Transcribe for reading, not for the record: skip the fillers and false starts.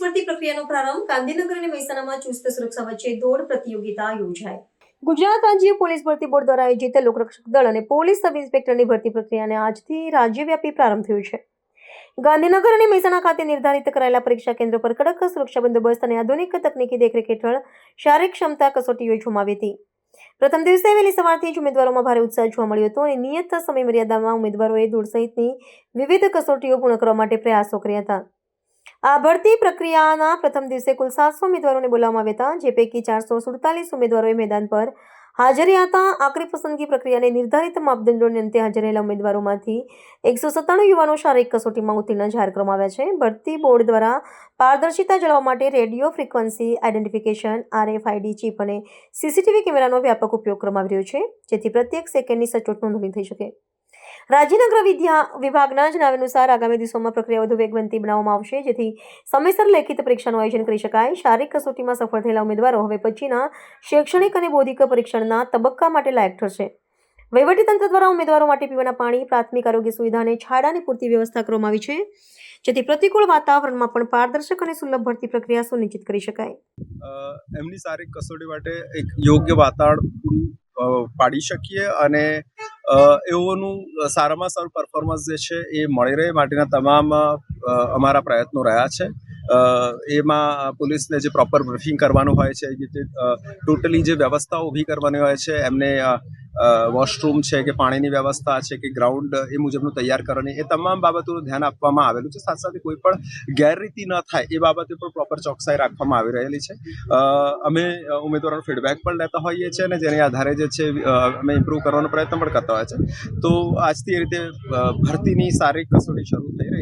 ભરતી પ્રક્રિયાનો પ્રારંભ ગાંધીનગર અને મહેસાણામાં ચુસ્ત સુરક્ષા વચ્ચે દોડ પ્રતિયોગિતા યોજાઈ। ગુજરાત રાજ્ય પોલીસ ભરતી બોર્ડ દ્વારા આયોજિત લોકરક્ષક દળ અને પોલીસ સબ ઇન્સ્પેક્ટરની ભરતી પ્રક્રિયાને આજથી રાજ્યવ્યાપી પ્રારંભ થયો છે। ગાંધીનગર અને મહેસાણા ખાતે નિર્ધારિત કરાયેલા પરીક્ષા કેન્દ્ર પર કડક સુરક્ષા બંદોબસ્ત અને આધુનિક તકનીકી દેખરેખ હેઠળ શારીરિક ક્ષમતા કસોટી યોજવામાં આવી હતી। પ્રથમ દિવસે વહેલી સવારથી જ ઉમેદવારોમાં ભારે ઉત્સાહ જોવા મળ્યો હતો અને નિયત સમય મર્યાદામાં ઉમેદવારોએ દોડ સહિતની વિવિધ કસોટીઓ પૂર્ણ કરવા માટે પ્રયાસો કર્યા હતા। આ ભરતી પ્રક્રિયાના પ્રથમ દિવસે કુલ 700 ઉમેદવારોને બોલાવવામાં આવ્યા હતા, જે પૈકી 447 ઉમેદવારોએ મેદાન પર હાજર રહ્યા હતા। આખરી પસંદગી પ્રક્રિયાને નિર્ધારિત માપદંડોને અંતે હાજર રહેલા ઉમેદવારોમાંથી 197 યુવાનો શારીરિક કસોટીમાં ઉત્તીર્ણ જાહેર કરવામાં આવ્યા છે। ભરતી બોર્ડ દ્વારા પારદર્શિતા જાળવવા માટે radio frequency identification RFID chip અને CCTV કેમેરાનો વ્યાપક ઉપયોગ કરવામાં આવી રહ્યો છે, જેથી પ્રત્યેક સેકન્ડની સચોટ નોંધણી થઈ શકે। રાજ્યના ગૃહ વિભાગના જણાવ્યા અનુસાર આગામી દિવસોમાં પ્રક્રિયા વધુ વેગવંતી બનાવવામાં આવશે, જેથી સમયસર લેખિત પરીક્ષાનું આયોજન કરી શકાય। શારીરિક કસોટીમાં સફળ થયેલા ઉમેદવારો હવે પછીના શૈક્ષણિક અને બૌદ્ધિક પરીક્ષણના તબક્કા માટે લાયક ઠરશે। વહીવટીતંત્ર દ્વારા ઉમેદવારો માટે પીવાના પાણી, પ્રાથમિક આરોગ્ય સુવિધા અને છાંયડાની પૂરતી વ્યવસ્થા કરવામાં આવી છે, જેથી પ્રતિકૂળ વાતાવરણમાં પણ પારદર્શક અને સુલભ ભરતી પ્રક્રિયા સુનિશ્ચિત કરી શકાય। એમની શારીરિક કસોટી માટે એક યોગ્ય વાતાવરણ પૂરું પાડી શકીએ અને એઓનું સારામાં સારું પરફોર્મન્સ જે છે એ મળી રહે માટેના તમામ અમારા પ્રયત્નો રહ્યા છે। એમાં પોલીસને જે પ્રોપર બ્રીફિંગ કરવાનું હોય છે, ટોટલી જે વ્યવસ્થાઓ ઊભી કરવાની હોય છે, એમને વોશરૂમ છે કે પાણીની વ્યવસ્થા છે કે ગ્રાઉન્ડ એ મુજબનું તૈયાર કરવાની, એ તમામ બાબતોનું ધ્યાન આપવામાં આવેલું છે। સાથે સાથે કોઈ પણ ગેરરીતિ ન થાય એ બાબતે પણ પ્રોપર ચોકસાઈ રાખવામાં આવી રહેલી છે। અમે ઉમેદવારોનો ફીડબેક પણ લેતા હોઈએ છીએ અને જેના આધારે જે છે અમે ઇમ્પ્રૂવ કરવાનો પ્રયત્ન પણ કરતા હોય છે। તો આજથી એ રીતે ભરતીની શારીરિક કસોટી શરૂ થઈ રહી છે।